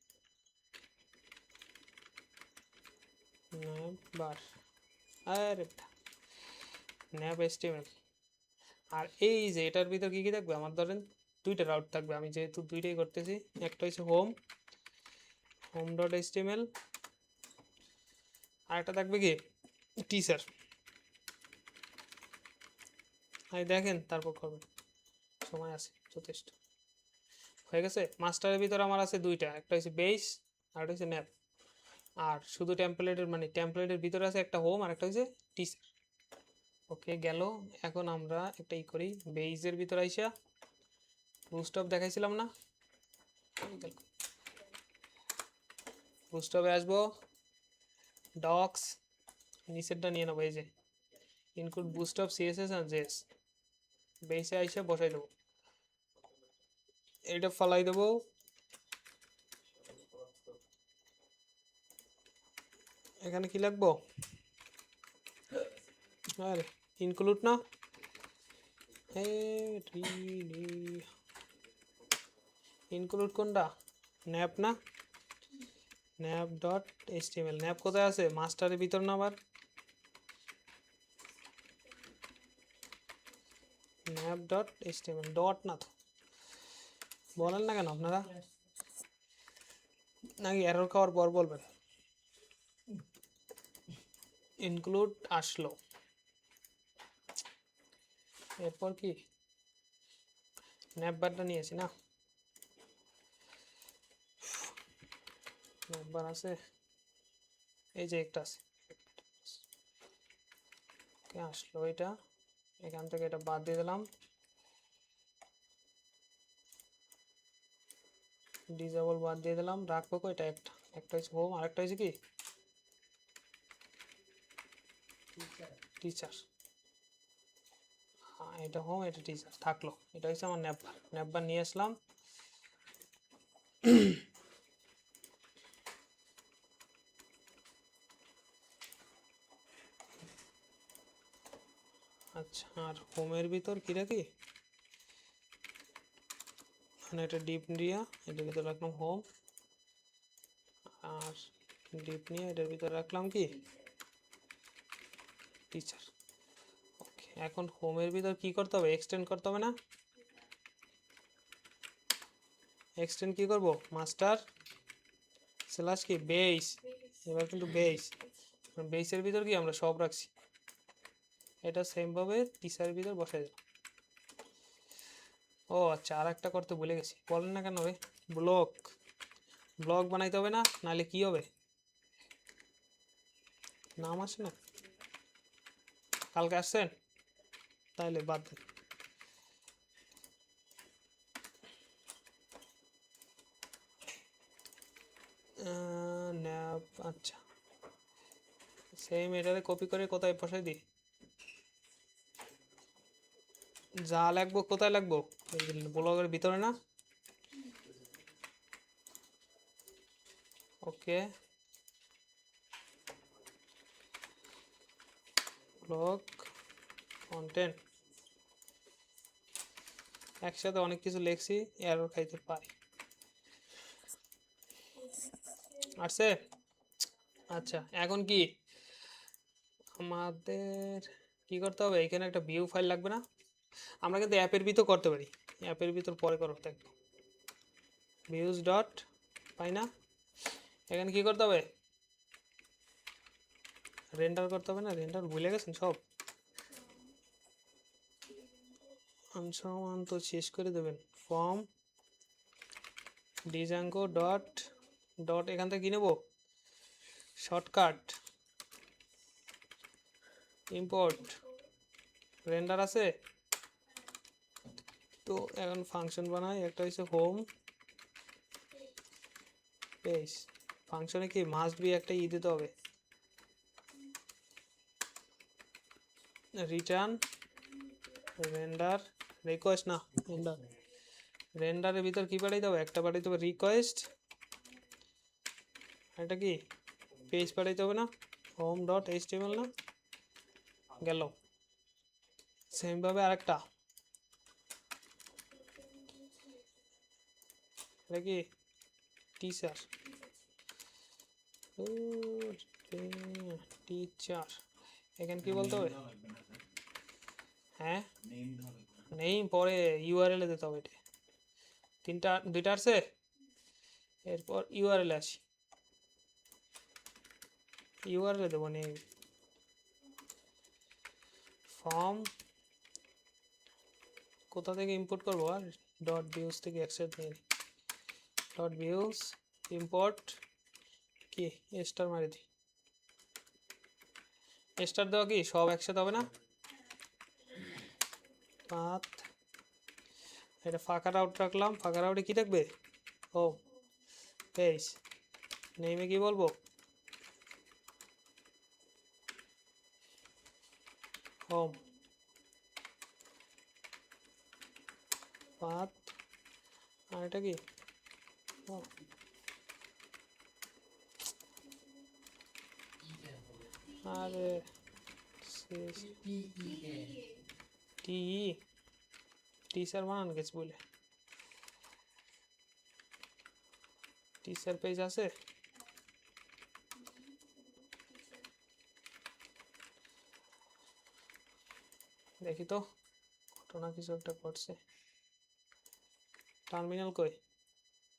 ন্যাপ বার, আরে ন্যাপ এসটিএমএল। আর এই যে এটার ভিতর কি কি থাকবে? আমার ধরেন দুইটা রাউট থাকবে, আমি যেহেতু দুইটাই করতেছি। একটা হচ্ছে হোম ডট এসটিএমএল, আর একটা থাকবে কি টিচার। এই দেখেন, তারপর করবেন, সময় আছে যথেষ্ট। হয়ে গেছে। মাস্টারের ভিতর আমার আছে দুইটা, একটা হচ্ছে বেস আর একটা হচ্ছে ন্যাপ। আর শুধু টেমপ্লেটের, মানে টেমপ্লেটের ভিতরে আছে একটা হোম আর একটা হচ্ছে টিচার। ওকে গেল। এখন আমরা একটা করি, বেইজের ভিতর আইসা বুস্টঅপ দেখাইছিলাম না, বুস্টঅপে আসবো, ডক্স নিচেরটা নিয়ে নেবো, এই যে ইনক্লুড বুস্টঅপ সিএসএস আর জেএস, বেসে আইসা বসাই দেবো। এটা ফালাই দেবো। এখানে কি লাগবো? আরে ইনক্লুড না, ইনক্লুড কোনটা? ন্যাপ না, ন্যাপ ডট এইচটিএমএল। ন্যাপ কোথায় আছে? মাস্টারের ভিতর না আবার? ন্যাপ ডট এইচটিএমএল, ডট না তো, বলেন না কেন আপনারা? নাকি এরর খাওয়ার পর বলবেন? ইনক্লুড আসলো, এরপর কি ন্যাপ বারটা নিয়েছি না? ন্যাপ বার আছে, এই যে একটা আছে। কে আসলো এটা? এখান থেকে এটা বাদ দিয়ে দিলাম, ডিজেবল বাদ দিয়ে দিলাম। রাখবো কয়টা? একটা, একটা হচ্ছে হোম, আরেকটা হচ্ছে কি টিচার। হ্যাঁ এটা হোম, এটা টিচার থাকলো। এটা হচ্ছে আমার ন্যাপবার। ন্যাপবার নিয়ে আসলাম। আচ্ছা, আর হোমের ভিতর কি রাখি? মানে এটা ডিপ দিয়া এটার ভিতর রাখলাম হোম, আর ডিপ নিয়ে এটার ভিতর রাখলাম কি টিচার। ওকে, এখন হোমের ভিতর কি করতে হবে? এক্সটেন্ড করতে হবে না? এক্সটেন্ড কি করব? মাস্টার স্ল্যাশ কি বেস। এবার কিন্তু বেস, বেসের ভিতর কি আমরা সব রাখছি, এটা সেমভাবে টিচারের ভিতর বসাই দেব। ও আচ্ছা, আর একটা করতে ভুলে গেছি, বলেন না কেন রে? ব্লক, ব্লক বানাইতে হবে না, নাহলে কি হবে? নাম আসে না? কালকে আসছেন? তাইলে বাদ দেন। ন্যাপ, আচ্ছা সেম এটারে কপি করে কোথায় বসাই দিই? যা লাগবো কোথায় লাগবো? ব্লগের ভিতরে না? ওকে, ব্লগ কন্টেন্ট, একসাথে অনেক কিছু লিখছি, এরর খাইতে পারি। আসছে? আচ্ছা, এখন কি আমাদের কি করতে হবে? এখানে একটা ভিউ ফাইল লাগবে না? আমরা কিন্তু অ্যাপের ভিতর করতে পারি, অ্যাপের ভিতর পরে করো দেখবো। ভিউজ ডট, পাই না? এখানে কি করতে হবে? রেন্ডার করতে হবে না? রেন্ডার ভুলে গেছেন সব? আনসমান তো শেষ করে দেবেন। ফর্ম ডিজাঙ্গো ডট ডট, এখান থেকে কি নেব? শর্টকাট ইম্পোর্ট রেন্ডার আছে তো। এখন ফাংশন বানাই, একটা হচ্ছে হোম পেজ। ফাংশনে কি মাস্ট বি একটা দিতে হবে, রিটার্ন রেন্ডার রিকোয়েস্ট, না রেন্ডার। রেন্ডারের ভিতর কি পাঠাইতে হবে? একটা পাঠাইতে হবে রিকোয়েস্ট, এটা কি পেজ পাঠাইতে হবে না? হোম ডট এইচটিএমএল না? গেল। সেমভাবে আরেকটা, এটা কি টিচার, টিচার। এখানে কি বলতে হবে? হ্যাঁ নেই, পরে ইউআরএল এ দিতে হবে। এটা তিনটা, দুইটা আছে। এরপর ইউআরএল আসি, ইউআরএল দেবো নেই। ফর্ম কোথা থেকে ইম্পোর্ট করবো? আর ডট ভিউজ থেকে একসাথে নিয়ে ডট ভিউজ ইম্পোর্ট কি স্টার মারি দিই। স্টার দেওয়া কি সব একসাথে হবে না? পাথ, এটা ফাঁকা আউট রাখলাম। ফাঁকা আউটে কি থাকবে? ও পেজ নেমে কি বলবো? হোম পাথ আর এটা কি ও, আরে টি টিচার বানানো গেছে বলে টিচার পেজ আছে দেখি তো ঘটনা কিছু একটা ঘটছে টার্মিনাল কই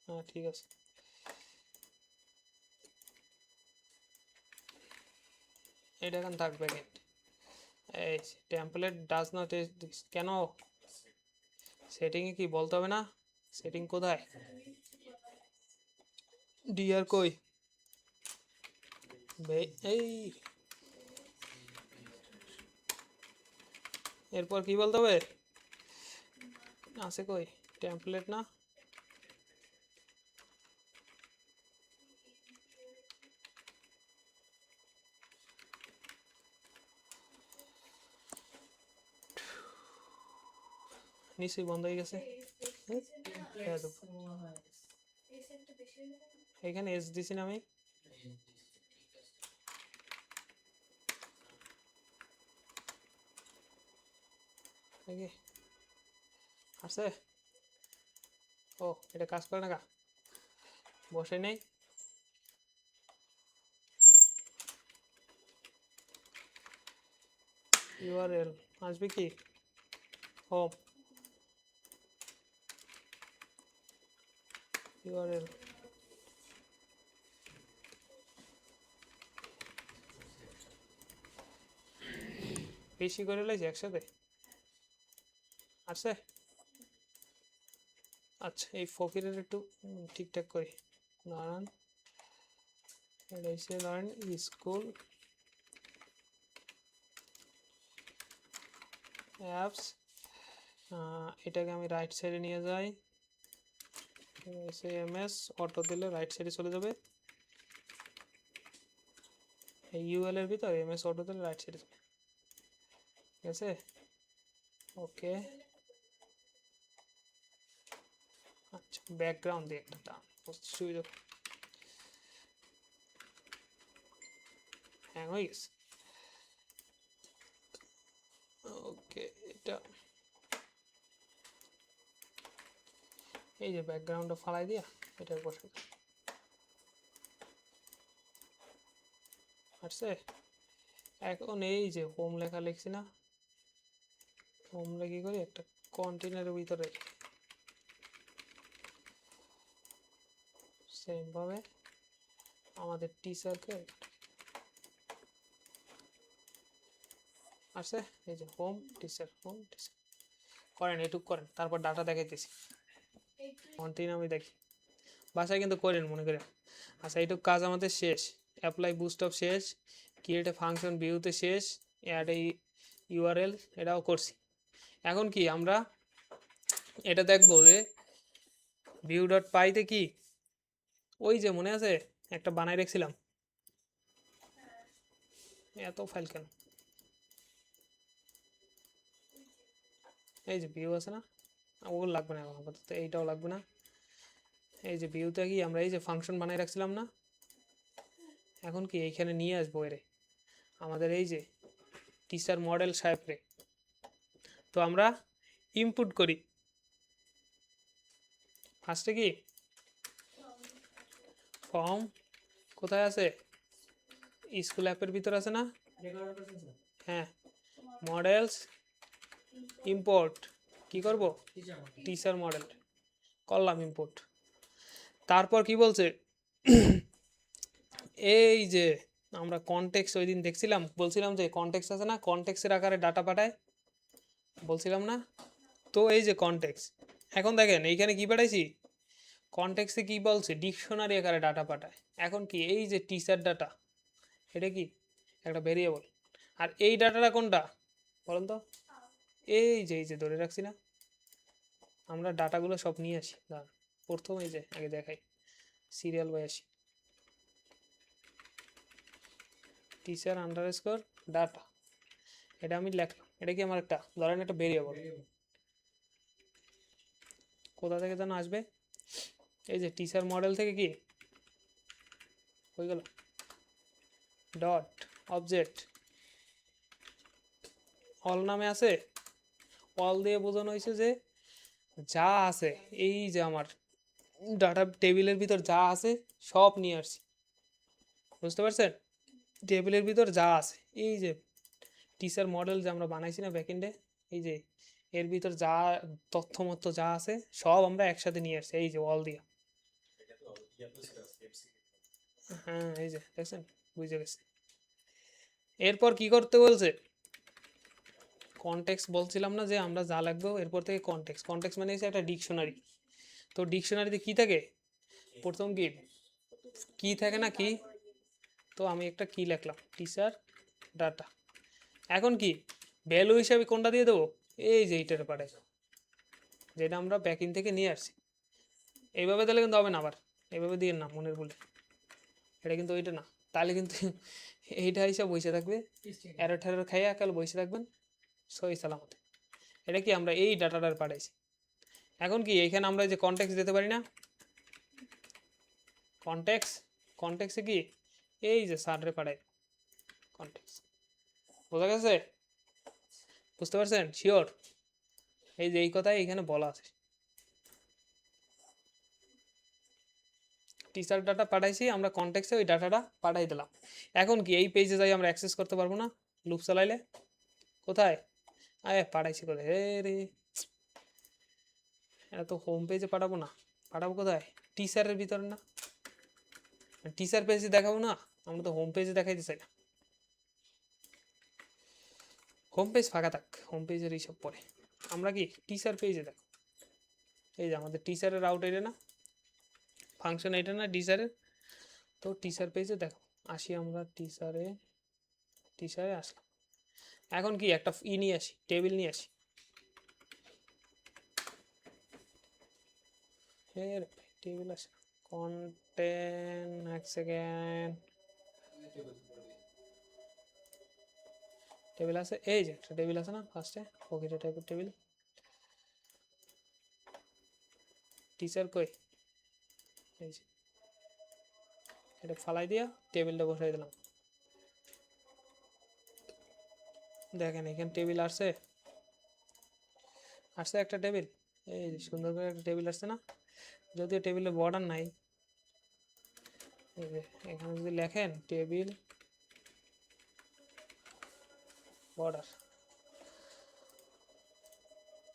হ্যাঁ ঠিক আছে এটা এখন থাকবে এই টেমপ্লেট ডাজ নট কেন সেটিং এ কি বলতে হবে না সেটিং কোথায় ডিআর কই এই এরপর কি বলতে হবে আছে কই টেমপ্লেট না নিশ্চয়ই বন্ধ হয়ে গেছে এখানে এস দিছি না আমি আছে ও এটা কাজ করে না কা বসে নেই ইউআরএল আসবে কি হোম ইউআরএল বেশি করে লাইছি একসাথে আছে আচ্ছা এই ফকিরের একটু ঠিকঠাক করি নারায়ণ এসে লার্ন স্কুল অ্যাপস এটাকে আমি রাইট সাইডে নিয়ে যাই এমএস অটো দিলে রাইট সাইডে চলে যাবে এই ইউএল এর ভিতর এমএস অটো দিলে রাইট সাইডে যাবে ঠিক আছে ওকে আচ্ছা ব্যাকগ্রাউন্ড দিয়ে একটা টান সুবিধা হ্যাং হয়ে গেছে ওকে এটা এই যে ব্যাকগ্রাউন্ডটা ফালাই দিয়া এটা বসে আসছে এখন এই যে হোম লেখা লিখছি না হোম লেখি করি একটা কন্টেনারের ভিতরে সেম ভাবে আমাদের টিচারকে আসছে এই যে হোম টিচার করেন এটুক করেন তারপর ডাটা দেখাইতেছি কন্টিনিউ আমি দেখি বাসায় কিন্তু করেন মনে করেন আচ্ছা এইটুক কাজ আমাদের শেষ অ্যাপ্লাই বুস্টআপ শেষ ক্রিয়েট এ ফাংশন ভিউতে শেষ অ্যাড এই ইউআরএল এটাও করছি এখন কি আমরা এটা দেখবো যে ভিউ ডট পাইতে কি ওই যে মনে আছে একটা বানাই রেখেছিলাম এত ফাইল কেন এই যে ভিউ আছে না ওগুলো লাগবে না এখন আপাতত এইটাও লাগবে না এই যে ভিউতে কি আমরা এই যে ফাংশন বানাই রাখছিলাম না এখন কি এইখানে নিয়ে আসবো এরে আমাদের এই যে টিচার মডেল সাহেবরে তো আমরা ইনপুট করি ফার্স্টে কি ফর্ম কোথায় আছে স্কুল অ্যাপের ভিতর আছে না হ্যাঁ মডেলস ইম্পোর্ট কি করব টিচার মডেল করলাম ইম্পোর্ট তারপর কি বলছে এই যে আমরা কনটেক্সট ওই দিন দেখছিলাম বলছিলাম যে কনটেক্সট আছে না কনটেক্সটের আকারে ডাটা পাঠায় বলছিলাম না তো এই যে কনটেক্সট এখন দেখেন এইখানে কি পাঠাইছি কনটেক্সটে কি বলছে ডিকশনারি আকারে ডাটা পাঠায় এখন কি এই যে টিচার ডাটা এটা কি একটা ভেরিয়েবল আর এই ডাটাটা কোনটা বলুন তো এই যে ধরে রাখছি না আমরা ডাটাগুলো সব নিয়ে আসি দাঁড়ান প্রথম এই যে আগে দেখাই সিরিয়াল বাই আসি টিচার আন্ডারস্কোর ডাটা এটা আমি লিখলাম এটা কি আমার একটা ধরেন একটা ভেরিয়েবল কোথা থেকে যেন আসবে এই যে টিচার মডেল থেকে কি হয়ে গেল ডট অবজেক্ট অল নামে আছে, অল দিয়ে বোঝানো হয়েছে যে যা আছে এই যে আমার ডাটা টেবিলের ভিতর যা আছে সব নিয়ে আসছি, বুঝতে পারছেন? টেবিলের ভিতর যা আছে এই যে টিচার মডেল যে আমরা বানাইছি না ব্যাকএন্ডে, এই যে এর ভিতর যা তথ্য মতো যা আছে সব আমরা একসাথে নিয়ে আসছি এই যে অল দিয়ে। হ্যাঁ এই যে দেখছেন, বুঝে গেছে। এরপর কি করতে বলছে, কনটেক্সট বলছিলাম না যে আমরা যা লাগবে এরপর থেকে কনটেক্সট, কনটেক্সট মানে হচ্ছে একটা ডিকশনারি। তো ডিকশনারিতে কি থাকে, প্রথম কি কি থাকে না কি, তো আমি একটা কি লিখলাম টিচার ডাটা। এখন কি ভ্যালু হিসাবে কোনটা দিয়ে দেবো, এই যে এইটার পাঠাই যেটা আমরা ব্যাকিং থেকে নিয়ে আসছি। এইভাবে তাহলে কিন্তু হবে না, আবার এইভাবে দিয়ে না মনের বলে, এটা কিন্তু ওইটা না, তাহলে কিন্তু এইটা হিসাব বসে থাকবে, এরর ঠেরর খাইয়া কাল বসে থাকবেন সই সালামতে। এটা কি আমরা এই ডাটাটার পাঠাইছি। এখন কি এখানে আমরা যে কনটেক্সট দিতে পারি না, কনটেক্সে কি এই যে সাররে পাঠাই কনটেক্সট, বোঝা গেছে? বুঝতে পারছেন শিওর? এই যে এই কথাই এখানে বলা আছে, টিচার ডাটা পাঠাইছি আমরা কনটেক্সে ওই ডাটাটা পাঠাই দিলাম। এখন কি এই পেজে যাই আমরা অ্যাক্সেস করতে পারবো না লুপ চালাইলে, কোথায় পাঠাইছি কোথায়, হে রে এটা তো হোম পেজে পাঠাবো না, পাঠাবো কোথায়, টিচারের ভিতরে না, টিচার পেজে দেখাবো না, আমরা তো হোম পেজে দেখাইতে চাই না, হোম পেজ ফাঁকা থাক, হোম পেজের এইসব পরে আমরা কি টিচার পেজে দেখো, এই যে আমাদের টিচারের আউট এটা না, ফাংশন এটা না টিচারের, তো টিচার পেজে দেখো আসি আমরা টিচারে আসলাম। এখন কি একটা নিয়ে আসি, টেবিল নিয়ে আসি, টেবিল আসে কন্টেন্ট, এক সেকেন্ড, টেবিল আছে এই যে একটা টেবিল আছে না ফার্স্টে, ওকে টাইপের টেবিল, টিচার কই, এই যে এটা ফালাই দিয়া টেবিলটা বসাই দিলাম। দেখেন এখানে টেবিল আসছে একটা টেবিল, এই যে সুন্দর করে একটা টেবিল আসছে না, যদিও টেবিলের বর্ডার নাই, এই যে এখানে যদি লেখেন টেবিল বর্ডার,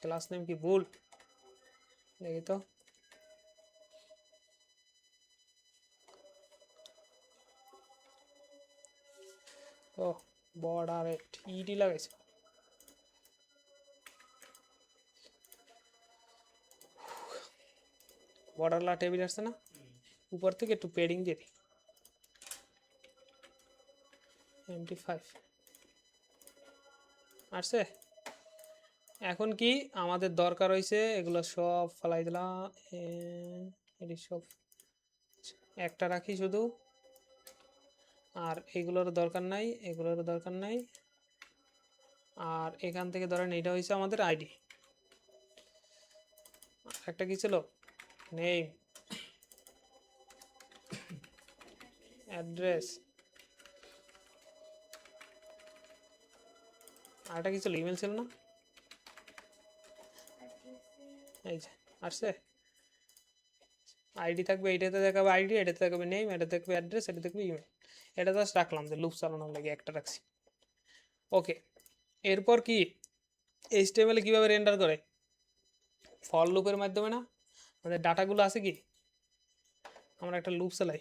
ক্লাস নেম কি ভুল, দেখি তো, ও বর্ডার ইডি লাগাইছে, বর্ডার লা টেবিল আসছে না, উপর থেকে একটু পেডিং দিয়ে দিই MD5 আসছে। এখন কি আমাদের দরকার হয়েছে এগুলো সব ফালাই দিলাম, এটি সব একটা রাখি শুধু, আর এগুলোর দরকার নাই, এগুলোর দরকার নাই, আর এখান থেকে ধরেন এটা হয়েছে আমাদের আইডি, একটা কি ছিল নেম অ্যাড্রেস, আরেকটা কি ছিল ইমেল ছিল না, এই যে আসছে আইডি থাকবে, এইটাতে দেখাবে আইডি, এটাতে দেখাবে নেম, এটা দেখবে অ্যাড্রেস, এটা দেখবে ইমেল, এটা জাস্ট রাখলাম যে লুপ চালানোর লাগে একটা রাখছি। ওকে, এরপর কি HTML কিভাবে রেন্ডার করে, ফর লুপের মাধ্যমে না, আমাদের ডাটাগুলো আছে কি, আমরা একটা লুপ চালাই,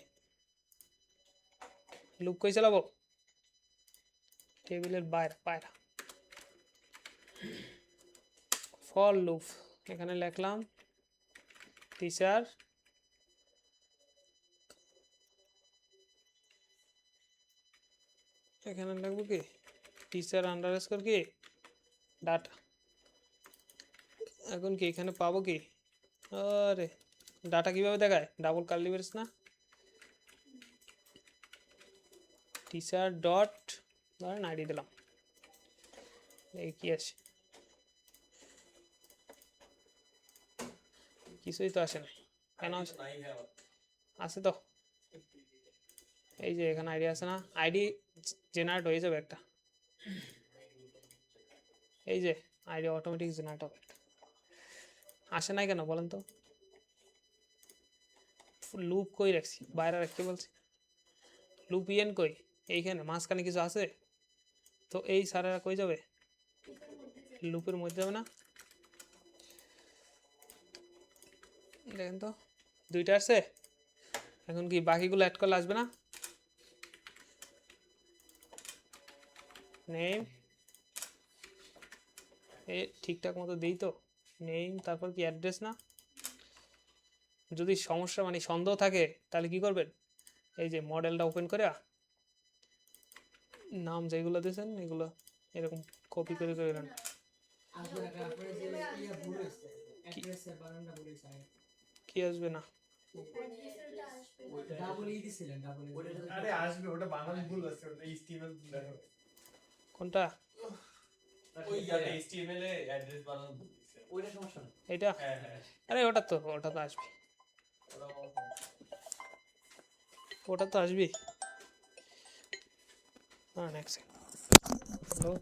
লুপ কই চালাবো, টেবিলের বাইরে ফর লুপ, এখানে লিখলাম টিচার এখানে লাগবে কি টিচার আন্ডারস্কোর কি ডাটা। এখন কি এখানে পাবো কি, আরে ডাটা কিভাবে দেখায়, ডাবল কার্লি ব্রেস না, টিচার ডট ধরেন আইডি দিলাম, এই কি আছে, কিছুই তো আসে না, কেন ID আসে? তো নাই ভাই আমার। আছে তো, এই যে এখানে আইডি আছে না, আইডি জেনারেট হয়ে যাবে একটা, এই যে আইডি অটোমেটিক জেনারেট হবে একটা। আসে নাই কেন বলেন তো? লুপ কই রাখছি, বাইরে রাখতে বলছি, লুপ ইয়েন কই, এইখানে মাঝখানে কিছু আছে তো, এই সারেরা কই যাবে? লুপের মধ্যে যাবে না, দেখেন তো দুইটা আছে, এখন কি বাকিগুলো অ্যাড করলে আসবে না? নেম এ ঠিকঠাক মতো দিই তো, নেম তারপর কি অ্যাড্রেস না? যদি সমস্যা মানে সন্দেহ থাকে তাহলে কি করবেন, এই যে মডেলটা ওপেন করে নাম যেগুলো দিয়েছেন এগুলো এরকম কপি করে করে নেন। আপনার আপনার যে ইয়া ভুল হয়েছে অ্যাড্রেসের বানানটা ভুল হয়েছে কি আসবে না? ডাবল ই দিছিলেন ডাবল ই আরে আসবে, ওটা বানান ভুল আছে, ওটা HTML ভুল আছে। কোনটা? ওই ইয়াতে HTML এ অ্যাড্রেস বানানো ভুল দিছে। ওইটা সমস্যা না এটা? হ্যাঁ হ্যাঁ, আরে ওটা তো আসবে, ওটা কোনো সমস্যা না। ওটা তো আসবেই। হ্যাঁ নেক্সট হ্যালো,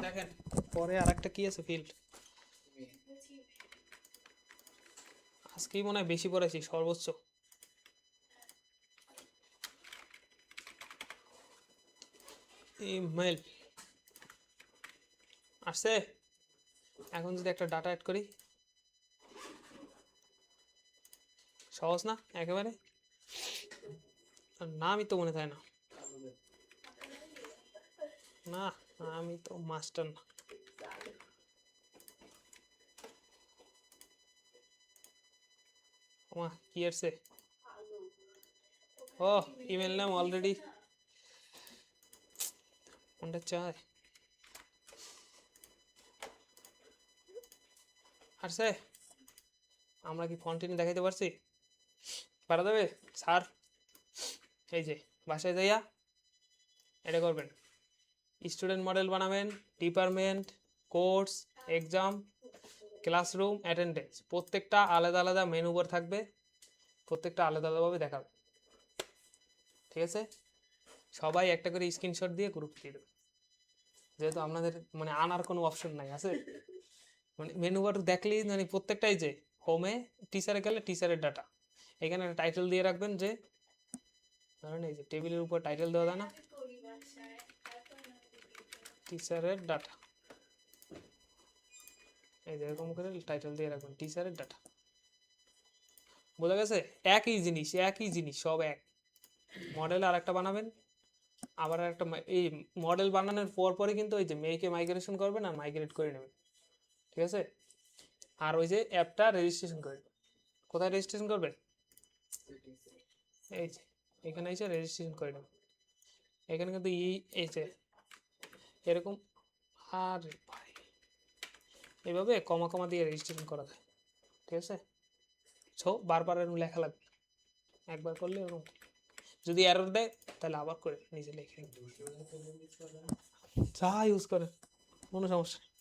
দেখেন পরে আরেকটা কি আছে ফিল্ড, আজকেই মনে হয় বেশি পড়াইছি সর্বোচ্চ। ইমেল আসছে, এখন যদি একটা ডাটা অ্যাড করি, সহজ না একেবারে, আর নামই তো মনে থাকে না, না আমি তো মাস্টার না। ওমা কি আসছে, ও ইমেল নাম অলরেডি, কোনটা চাই আসছে, আমরা কি ফন্টিনি দেখাইতে পারছি? পারা যাবে স্যার? এই যে বাসায় যাইয়া এটা করবেন, স্টুডেন্ট মডেল বানাবেন, department, course, exam, classroom, attendance, প্রত্যেকটা আলাদা আলাদা মেনু বার থাকবে, প্রত্যেকটা আলাদা আলাদাভাবে দেখাবে, ঠিক আছে? সবাই একটা করে স্ক্রিনশট দিয়ে গ্রুপ দিয়ে দেবে, যেহেতু আপনাদের মানে আনার কোনো অপশন নাই আছে, মানে মেনু বার দেখলেই মানে প্রত্যেকটাই যে হোমে টিচারে গেলে টিচারের ডাটা, এখানে একটা টাইটেল দিয়ে রাখবেন যে ধরেন এই যে টেবিলের উপর টাইটেল দেওয়া যায় না, টিচারের ডাটা, এই যে এরকম করে টাইটেল দিয়ে রাখবেন টিচারের ডাটা, বোঝা গেছে? একই জিনিস সব এক। মডেল আর একটা বানাবেন, আবার একটা এই মডেল বানানোর পরই কিন্তু ওই যে মেয়েকে মাইগ্রেশন করবেন আর মাইগ্রেট করে নেবেন, ঠিক আছে? আর ওই যে অ্যাপটা রেজিস্ট্রেশন করবেন, কোথায় রেজিস্ট্রেশন করবেন? এই যে এখানে এসে রেজিস্ট্রেশন করে নেবেন, এখানে কিন্তু এই যে এরকম, আর ভাই এইভাবে কমা কমা দিয়ে রেজিস্ট্রেশন করা যায়, ঠিক আছে? সো বারবার এরকম লেখা লাগবে, একবার করলে ওরকম, যদি এরর দেয় তাহলে আবার করে নিজে লিখে যা ইউজ করে কোনো সমস্যা নেই।